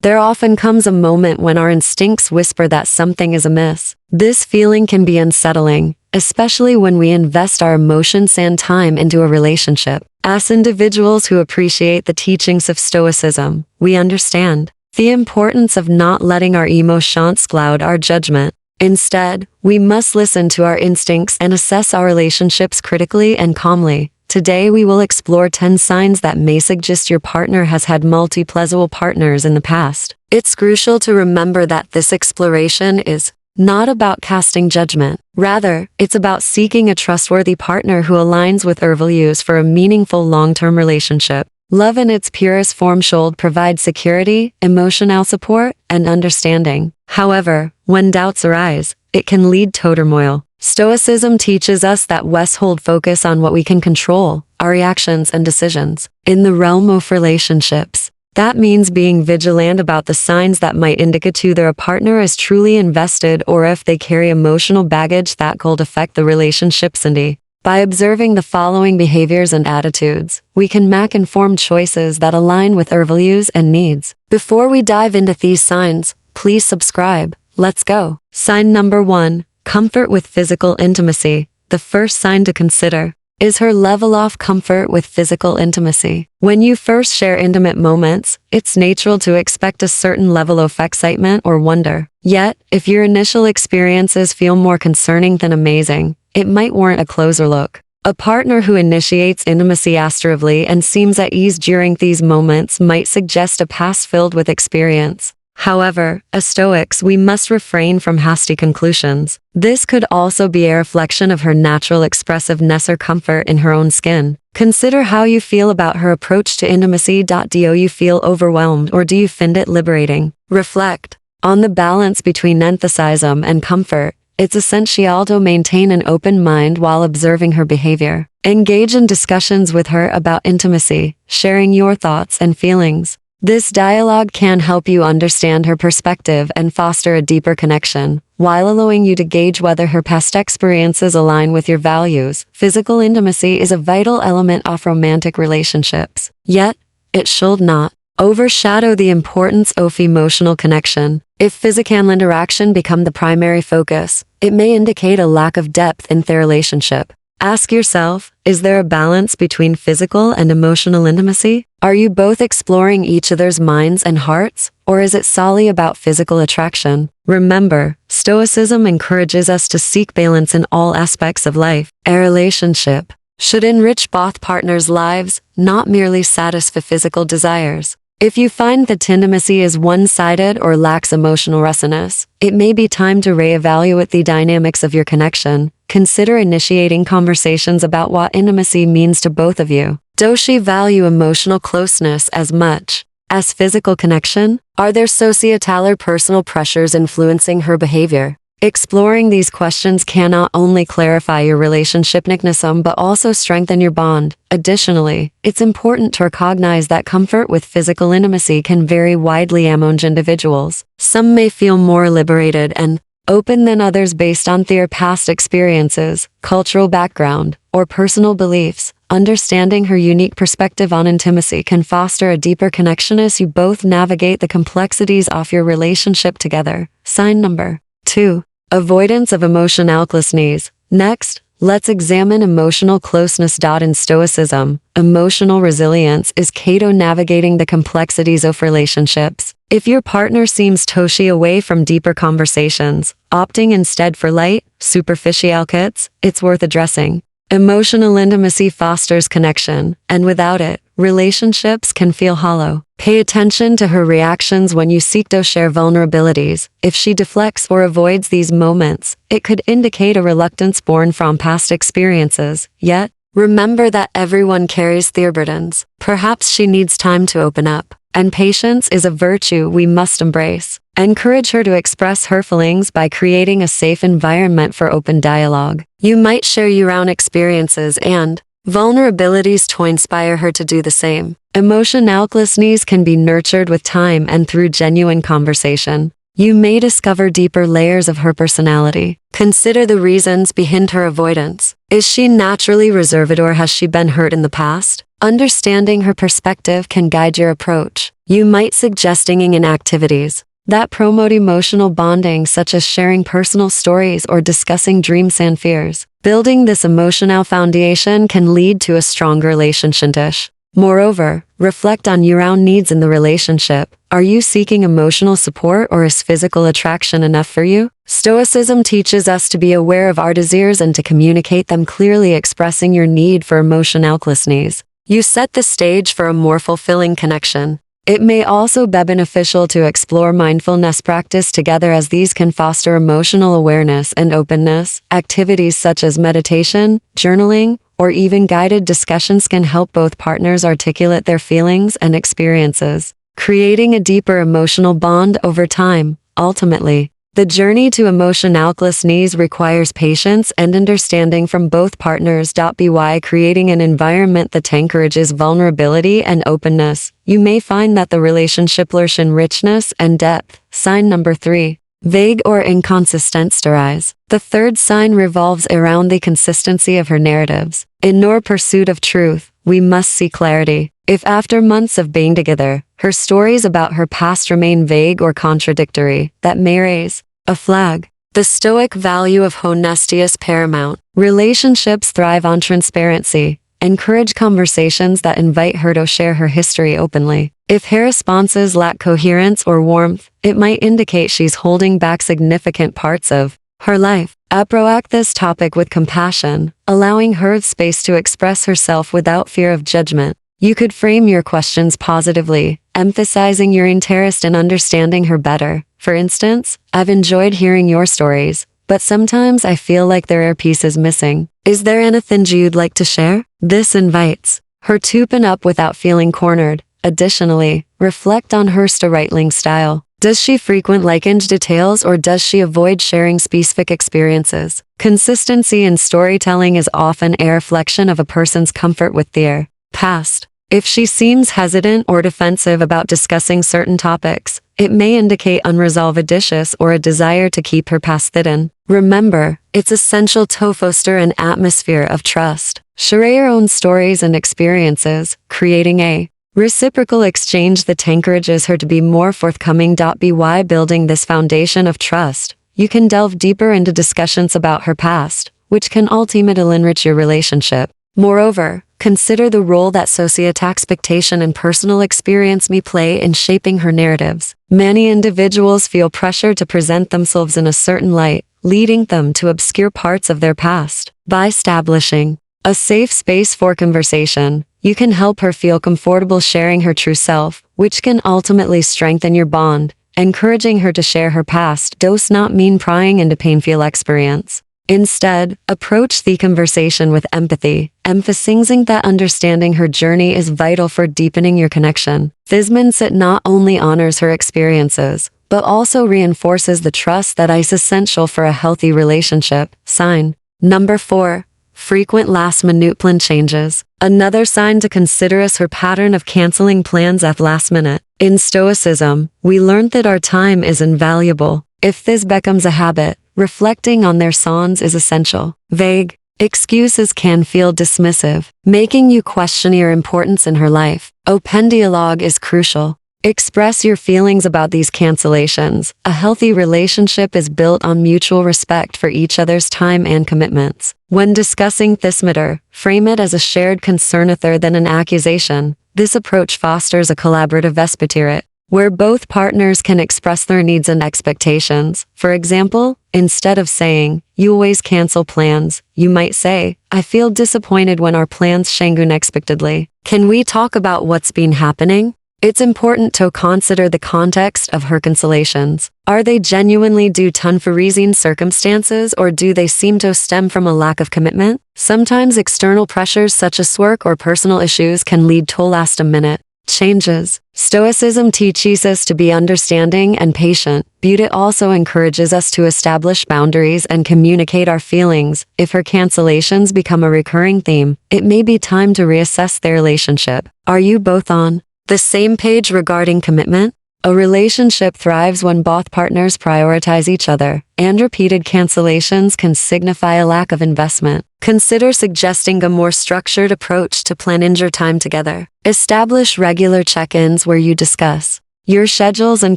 there often comes a moment when our instincts whisper that something is amiss. This feeling can be unsettling, especially when we invest our emotions and time into a relationship. As individuals who appreciate the teachings of Stoicism, we understand the importance of not letting our emotions cloud our judgment. Instead, we must listen to our instincts and assess our relationships critically and calmly. Today we will explore 10 signs that may suggest your partner has had multi-pleasurable partners in the past. It's crucial to remember that this exploration is not about casting judgment. Rather, it's about seeking a trustworthy partner who aligns with our values for a meaningful long-term relationship. Love in its purest form should provide security, emotional support, and understanding. However, when doubts arise, it can lead to turmoil. Stoicism teaches us that we hold focus on what we can control, our reactions and decisions. In the realm of relationships, that means being vigilant about the signs that might indicate to their partner is truly invested or if they carry emotional baggage that could affect the relationship's ending. By observing the following behaviors and attitudes, we can make informed choices that align with our values and needs. Before we dive into these signs, please subscribe. Let's go. Sign number 1. Comfort with physical intimacy. The first sign to consider is her level of comfort with physical intimacy. When you first share intimate moments, it's natural to expect a certain level of excitement or wonder. Yet, if your initial experiences feel more concerning than amazing, it might warrant a closer look. A partner who initiates intimacy assertively and seems at ease during these moments might suggest a past filled with experience. However, as Stoics, we must refrain from hasty conclusions. This could also be a reflection of her natural expressiveness or comfort in her own skin. Consider how you feel about her approach to intimacy. Do you feel overwhelmed or do you find it liberating? Reflect on the balance between enthusiasm and comfort. It's essential to maintain an open mind while observing her behavior. Engage in discussions with her about intimacy, sharing your thoughts and feelings. This dialogue can help you understand her perspective and foster a deeper connection, while allowing you to gauge whether her past experiences align with your values. Physical intimacy is a vital element of romantic relationships. Yet, it should not overshadow the importance of emotional connection. If physical interaction become the primary focus, it may indicate a lack of depth in their relationship. Ask yourself, is there a balance between physical and emotional intimacy? Are you both exploring each other's minds and hearts, or is it solely about physical attraction? Remember, Stoicism encourages us to seek balance in all aspects of life. A relationship should enrich both partners' lives, not merely satisfy physical desires. If you find that intimacy is one-sided or lacks emotional resonance, it may be time to reevaluate the dynamics of your connection. Consider initiating conversations about what intimacy means to both of you. Does she value emotional closeness as much as physical connection? Are there societal or personal pressures influencing her behavior? Exploring these questions can not only clarify your relationship mechanism but also strengthen your bond. Additionally, it's important to recognize that comfort with physical intimacy can vary widely among individuals. Some may feel more liberated and open than others based on their past experiences, cultural background, or personal beliefs. Understanding her unique perspective on intimacy can foster a deeper connection as you both navigate the complexities of your relationship together. Sign number 2. Avoidance of emotional closeness. Next, let's examine emotional closeness. In Stoicism, emotional resilience is key to navigating the complexities of relationships. If your partner seems to shy away from deeper conversations, opting instead for light, superficial chats, it's worth addressing. Emotional intimacy fosters connection, and without it, relationships can feel hollow. Pay attention to her reactions when you seek to share vulnerabilities. If she deflects or avoids these moments, it could indicate a reluctance born from past experiences. Yet, remember that everyone carries their burdens. Perhaps she needs time to open up, and patience is a virtue we must embrace. Encourage her to express her feelings by creating a safe environment for open dialogue. You might share your own experiences and vulnerabilities to inspire her to do the same. Emotional closeness can be nurtured with time and through genuine conversation. You may discover deeper layers of her personality. Consider the reasons behind her avoidance. Is she naturally reserved or has she been hurt in the past? Understanding her perspective can guide your approach. You might suggest engaging in activities that promote emotional bonding, such as sharing personal stories or discussing dreams and fears. Building this emotional foundation can lead to a stronger relationship. Moreover, reflect on your own needs in the relationship. Are you seeking emotional support, or is physical attraction enough for you? Stoicism teaches us to be aware of our desires and to communicate them clearly, expressing your need for emotional closeness. You set the stage for a more fulfilling connection. It may also be beneficial to explore mindfulness practice together, as these can foster emotional awareness and openness. Activities such as meditation, journaling, or even guided discussions can help both partners articulate their feelings and experiences, creating a deeper emotional bond over time. Ultimately, the journey to emotional closeness requires patience and understanding from both partners. By creating an environment that encourages vulnerability and openness, you may find that the relationship lurks in richness and depth. Sign number 3. Vague or inconsistent stories. The third sign revolves around the consistency of her narratives. In our pursuit of truth, we must seek clarity. If after months of being together, her stories about her past remain vague or contradictory, that may raise a flag. The Stoic value of honesty is paramount. Relationships thrive on transparency. Encourage conversations that invite her to share her history openly. If her responses lack coherence or warmth, it might indicate she's holding back significant parts of her life. Approach this topic with compassion, allowing her space to express herself without fear of judgment. You could frame your questions positively, emphasizing your interest in understanding her better. For instance, "I've enjoyed hearing your stories, but sometimes I feel like there are pieces missing. Is there anything you'd like to share?" This invites her to open up without feeling cornered. Additionally, reflect on her storytelling style. Does she frequent likened details, or does she avoid sharing specific experiences? Consistency in storytelling is often a reflection of a person's comfort with their past. If she seems hesitant or defensive about discussing certain topics, it may indicate unresolved issues or a desire to keep her past hidden. Remember, it's essential to foster an atmosphere of trust. Share your own stories and experiences, creating a reciprocal exchange that encourages her to be more forthcoming. By building this foundation of trust, you can delve deeper into discussions about her past, which can ultimately enrich your relationship. Moreover, consider the role that societal expectation and personal experience may play in shaping her narratives. Many individuals feel pressure to present themselves in a certain light, leading them to obscure parts of their past. By establishing a safe space for conversation, you can help her feel comfortable sharing her true self, which can ultimately strengthen your bond. Encouraging her to share her past does not mean prying into painful experience. Instead, approach the conversation with empathy, emphasizing that understanding her journey is vital for deepening your connection. This means it not only honors her experiences, but also reinforces the trust that is essential for a healthy relationship. Sign number 4. Frequent last-minute plan changes. Another sign to consider is her pattern of canceling plans at last minute. In Stoicism, we learned that our time is invaluable. If this becomes a habit, reflecting on their signs is essential. Vague excuses can feel dismissive, making you question your importance in her life. Open dialogue is crucial. Express your feelings about these cancellations. A healthy relationship is built on mutual respect for each other's time and commitments. When discussing this matter, frame it as a shared concern rather than an accusation. This approach fosters a collaborative spirit, where both partners can express their needs and expectations. For example, instead of saying, "You always cancel plans," you might say, "I feel disappointed when our plans change unexpectedly. Can we talk about what's been happening?" It's important to consider the context of her cancellations. Are they genuinely due to unforeseen circumstances, or do they seem to stem from a lack of commitment? Sometimes external pressures such as work or personal issues can lead to last-minute changes. Stoicism teaches us to be understanding and patient, but it also encourages us to establish boundaries and communicate our feelings. If her cancellations become a recurring theme, it may be time to reassess their relationship. Are you both on the same page regarding commitment? A relationship thrives when both partners prioritize each other, and repeated cancellations can signify a lack of investment. Consider suggesting a more structured approach to plan in your time together. Establish regular check-ins where you discuss your schedules and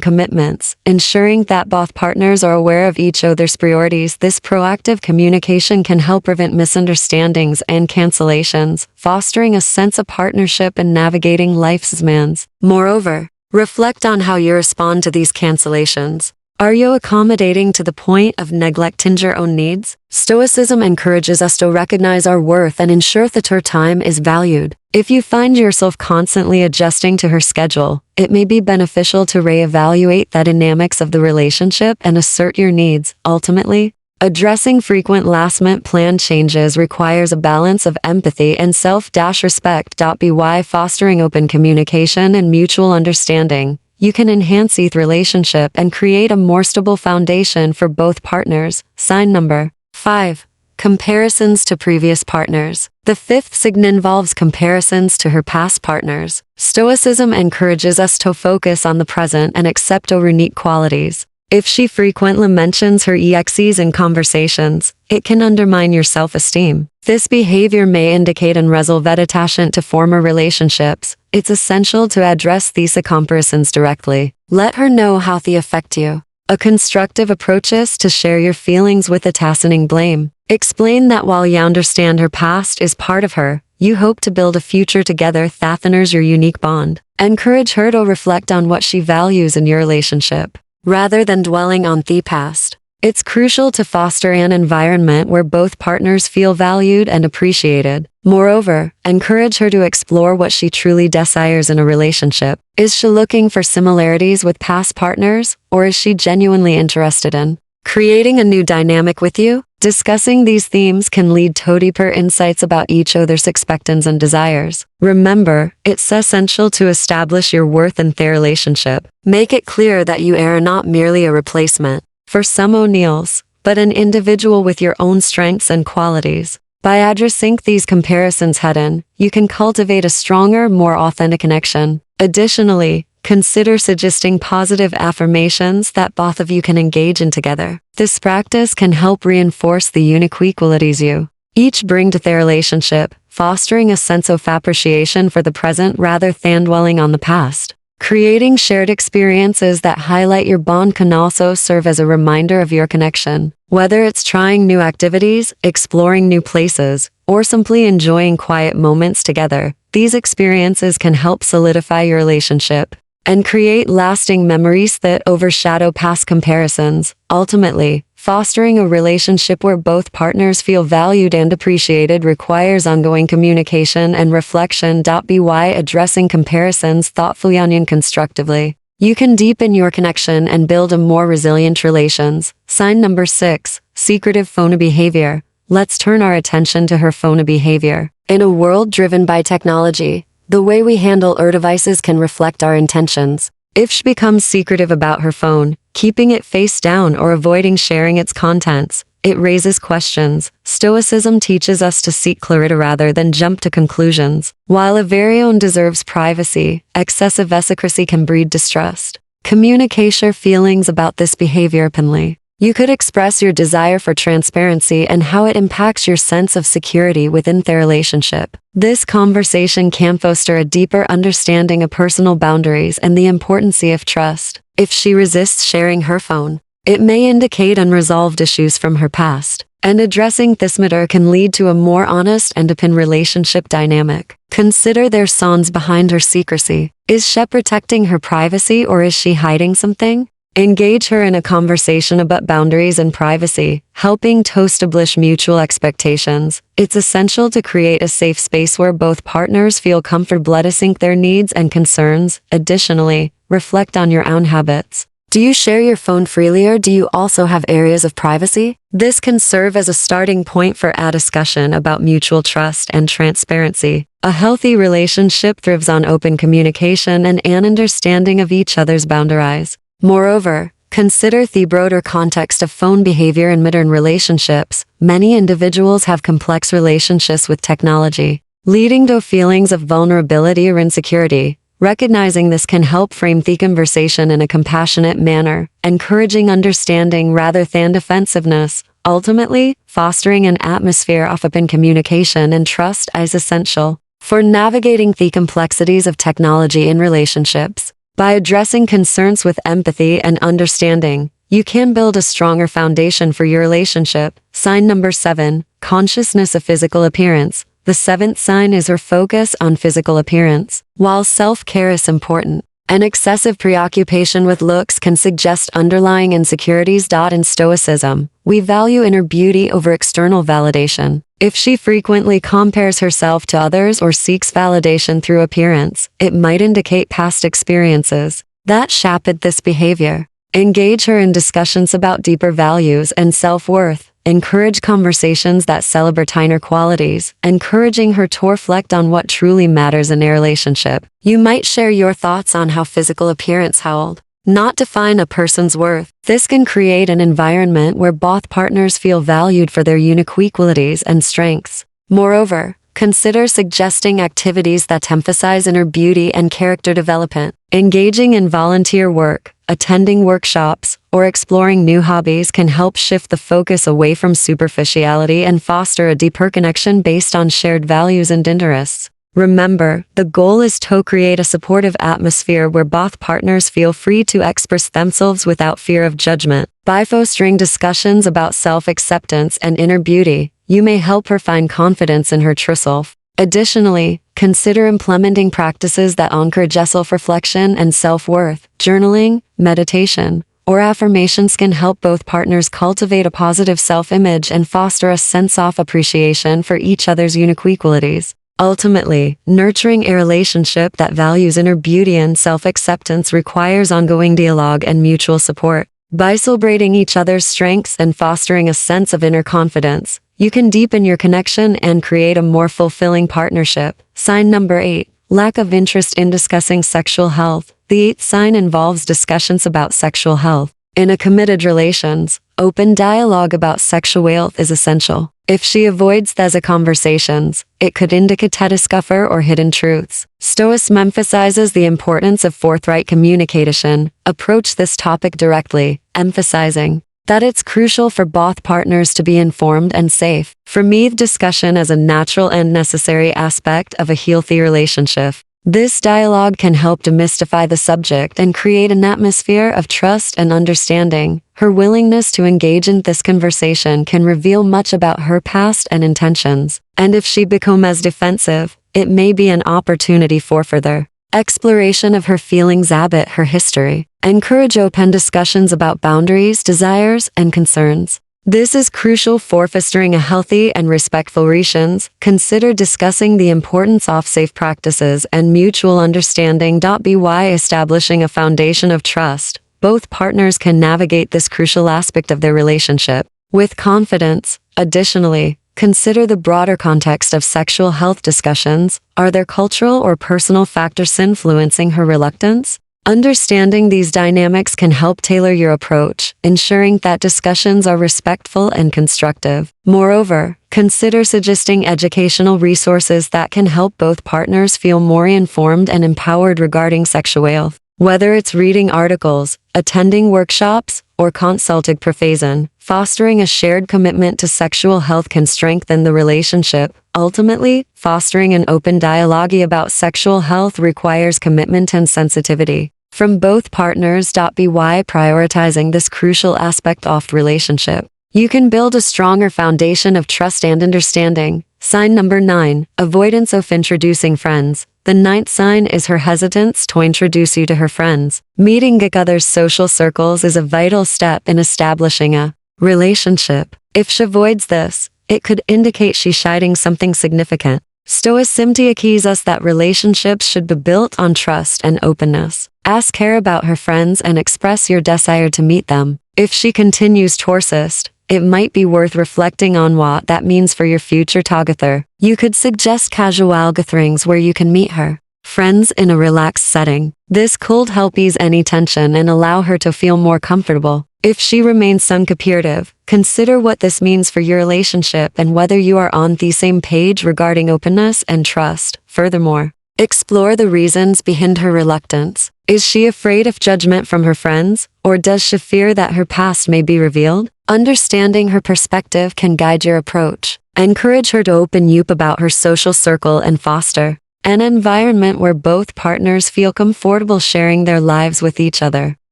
commitments, ensuring that both partners are aware of each other's priorities. This proactive communication can help prevent misunderstandings and cancellations, fostering a sense of partnership and navigating life's demands. Moreover, reflect on how you respond to these cancellations. Are you accommodating to the point of neglecting your own needs? Stoicism encourages us to recognize our worth and ensure that our time is valued. If you find yourself constantly adjusting to her schedule, it may be beneficial to reevaluate the dynamics of the relationship and assert your needs. Ultimately, addressing frequent last-minute plan changes requires a balance of empathy and self-respect. By fostering open communication and mutual understanding, you can enhance each relationship and create a more stable foundation for both partners. Sign number 5. Comparisons to previous partners. The fifth sign involves comparisons to her past partners. Stoicism encourages us to focus on the present and accept our unique qualities. If she frequently mentions her exes in conversations, it can undermine your self-esteem. This behavior may indicate unresolved attachment to former relationships. It's essential to address these comparisons directly. Let her know how they affect you. A constructive approach is to share your feelings with a tacit blame. Explain that while you understand her past is part of her, you hope to build a future together that honors your unique bond. Encourage her to reflect on what she values in your relationship, rather than dwelling on the past. It's crucial to foster an environment where both partners feel valued and appreciated. Moreover, encourage her to explore what she truly desires in a relationship. Is she looking for similarities with past partners, or is she genuinely interested in creating a new dynamic with you? Discussing these themes can lead to deeper insights about each other's expectations and desires. Remember, it's essential to establish your worth in their relationship. Make it clear that you are not merely a replacement for some O'Neills, but an individual with your own strengths and qualities. By addressing these comparisons head-on, you can cultivate a stronger, more authentic connection. Additionally, consider suggesting positive affirmations that both of you can engage in together. This practice can help reinforce the unique qualities you each bring to their relationship, fostering a sense of appreciation for the present rather than dwelling on the past. Creating shared experiences that highlight your bond can also serve as a reminder of your connection. Whether it's trying new activities, exploring new places, or simply enjoying quiet moments together, these experiences can help solidify your relationship and create lasting memories that overshadow past comparisons. Ultimately, fostering a relationship where both partners feel valued and appreciated requires ongoing communication and reflection. By addressing comparisons thoughtfully and constructively, you can deepen your connection and build a more resilient relations. Sign number 6. Secretive phone behavior. Let's turn our attention to her phone behavior. In a world driven by technology, the way we handle our devices can reflect our intentions. If she becomes secretive about her phone, keeping it face down or avoiding sharing its contents, it raises questions. Stoicism teaches us to seek clarity rather than jump to conclusions. While a very own deserves privacy, excessive secrecy can breed distrust. Communicate your feelings about this behavior openly. You could express your desire for transparency and how it impacts your sense of security within their relationship. This conversation can foster a deeper understanding of personal boundaries and the importance of trust. If she resists sharing her phone, it may indicate unresolved issues from her past, and addressing this matter can lead to a more honest and open relationship dynamic. Consider their signs behind her secrecy. Is she protecting her privacy or is she hiding something? Engage her in a conversation about boundaries and privacy, helping to establish mutual expectations. It's essential to create a safe space where both partners feel comfortable addressing their needs and concerns. Additionally, reflect on your own habits. Do you share your phone freely or do you also have areas of privacy? This can serve as a starting point for a discussion about mutual trust and transparency. A healthy relationship thrives on open communication and an understanding of each other's boundaries. Moreover, consider the broader context of phone behavior in modern relationships. Many individuals have complex relationships with technology, leading to feelings of vulnerability or insecurity. Recognizing this can help frame the conversation in a compassionate manner, encouraging understanding rather than defensiveness. Ultimately, fostering an atmosphere of open communication and trust is essential for navigating the complexities of technology in relationships. By addressing concerns with empathy and understanding, you can build a stronger foundation for your relationship. Sign number 7, consciousness of physical appearance. The 7th sign is her focus on physical appearance. While self-care is important, an excessive preoccupation with looks can suggest underlying insecurities. In Stoicism, we value inner beauty over external validation. If she frequently compares herself to others or seeks validation through appearance, it might indicate past experiences that shaped this behavior. Engage her in discussions about deeper values and self-worth. Encourage conversations that celebrate inner qualities, encouraging her to reflect on what truly matters in a relationship. You might share your thoughts on how physical appearance helps not define a person's worth. This can create an environment where both partners feel valued for their unique qualities and strengths. Moreover, consider suggesting activities that emphasize inner beauty and character development. Engaging in volunteer work, attending workshops, or exploring new hobbies can help shift the focus away from superficiality and foster a deeper connection based on shared values and interests. Remember, the goal is to create a supportive atmosphere where both partners feel free to express themselves without fear of judgment. By fostering discussions about self-acceptance and inner beauty, you may help her find confidence in her true self. Additionally, consider implementing practices that encourage self-reflection and self-worth. Journaling, meditation, or affirmations can help both partners cultivate a positive self-image and foster a sense of appreciation for each other's unique qualities. Ultimately, nurturing a relationship that values inner beauty and self-acceptance requires ongoing dialogue and mutual support. By celebrating each other's strengths and fostering a sense of inner confidence, you can deepen your connection and create a more fulfilling partnership. Sign number 8, lack of interest in discussing sexual health. The 8th sign involves discussions about sexual health. In a committed relations, open dialogue about sexual health is essential. If she avoids these conversations, it could indicate a discover or hidden truths. Stoicism emphasizes the importance of forthright communication. Approach this topic directly, emphasizing that it's crucial for both partners to be informed and safe. For me, discussion is a natural and necessary aspect of a healthy relationship. This dialogue can help demystify the subject and create an atmosphere of trust and understanding. Her willingness to engage in this conversation can reveal much about her past and intentions, and if she becomes defensive, it may be an opportunity for further exploration of her feelings about her history. Encourage open discussions about boundaries, desires, and concerns. This is crucial for fostering a healthy and respectful relations. Consider discussing the importance of safe practices and mutual understanding. By establishing a foundation of trust, both partners can navigate this crucial aspect of their relationship with confidence. Additionally, consider the broader context of sexual health discussions. Are there cultural or personal factors influencing her reluctance? Understanding these dynamics can help tailor your approach, ensuring that discussions are respectful and constructive. Moreover, consider suggesting educational resources that can help both partners feel more informed and empowered regarding sexual health. Whether it's reading articles, attending workshops, or consulting profession, fostering a shared commitment to sexual health can strengthen the relationship. Ultimately, fostering an open dialogue about sexual health requires commitment and sensitivity from both partners. By prioritizing this crucial aspect of the relationship, you can build a stronger foundation of trust and understanding. Sign number 9, avoidance of introducing friends. The 9th sign is her hesitance to introduce you to her friends. Meeting others' social circles is a vital step in establishing a relationship. If she avoids this, it could indicate she's hiding something significant. Stoicism teaches us that relationships should be built on trust and openness. Ask her about her friends and express your desire to meet them. If she continues to persist, it might be worth reflecting on what that means for your future together. You could suggest casual gatherings where you can meet her friends in a relaxed setting. This could help ease any tension and allow her to feel more comfortable. If she remains uncooperative, consider what this means for your relationship and whether you are on the same page regarding openness and trust. Furthermore, Explore the reasons behind her reluctance. Is she afraid of judgment from her friends, or does she fear that her past may be revealed? Understanding her perspective can guide your approach. Encourage her to open up about her social circle and foster an environment where both partners feel comfortable sharing their lives with each other.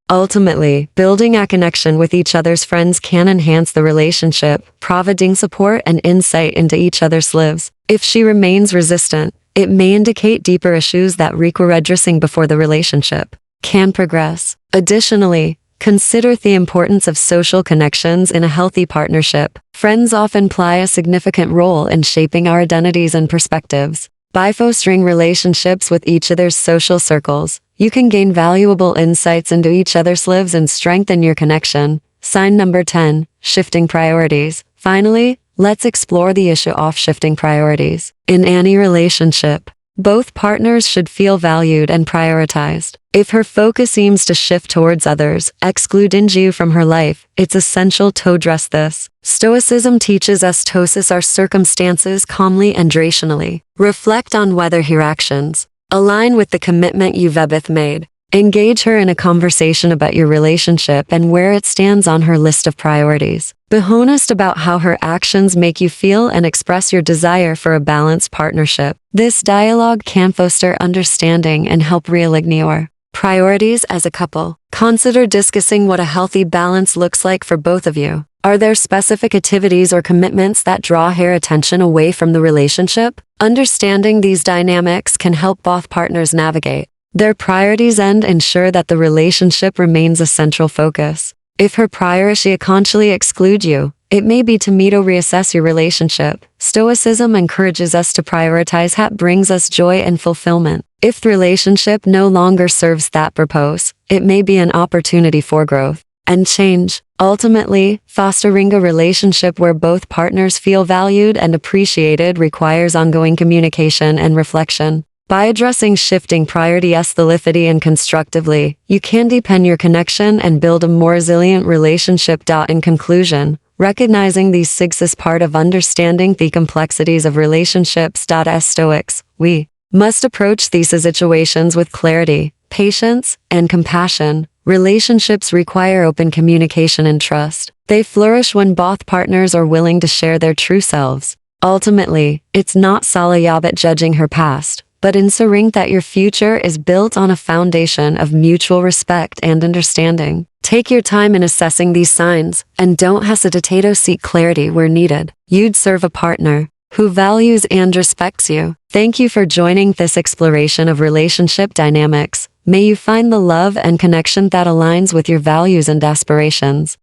Ultimately, building a connection with each other's friends can enhance the relationship, providing support and insight into each other's lives. If she remains resistant, it may indicate deeper issues that require addressing before the relationship can progress. Additionally, consider the importance of social connections in a healthy partnership. Friends often play a significant role in shaping our identities and perspectives. By fostering relationships with each other's social circles, you can gain valuable insights into each other's lives and strengthen your connection. Sign number 10, shifting priorities. Finally, let's explore the issue of shifting priorities. In any relationship, both partners should feel valued and prioritized. If her focus seems to shift towards others, excluding you from her life, it's essential to address this. Stoicism teaches us to assess our circumstances calmly and rationally. Reflect on whether her actions align with the commitment you've both made. Engage her in a conversation about your relationship and where it stands on her list of priorities. Be honest about how her actions make you feel and express your desire for a balanced partnership. This dialogue can foster understanding and help realign your priorities as a couple. Consider discussing what a healthy balance looks like for both of you. Are there specific activities or commitments that draw her attention away from the relationship? Understanding these dynamics can help both partners navigate their priorities and ensure that the relationship remains a central focus. If her priority consciously exclude you, it may be to reassess your relationship. Stoicism encourages us to prioritize what brings us joy and fulfillment. If the relationship no longer serves that purpose, it may be an opportunity for growth and change. Ultimately, fostering a relationship where both partners feel valued and appreciated requires ongoing communication and reflection. By addressing shifting priorities thoughtfully and constructively, you can deepen your connection and build a more resilient relationship. In conclusion, recognizing these six is part of understanding the complexities of relationships. As Stoics, we must approach these situations with clarity, patience, and compassion. Relationships require open communication and trust. They flourish when both partners are willing to share their true selves. Ultimately, it's not solely about judging her past, but ensuring that your future is built on a foundation of mutual respect and understanding. Take your time in assessing these signs, and don't hesitate to seek clarity where needed. You'd serve a partner who values and respects you. Thank you for joining this exploration of relationship dynamics. May you find the love and connection that aligns with your values and aspirations.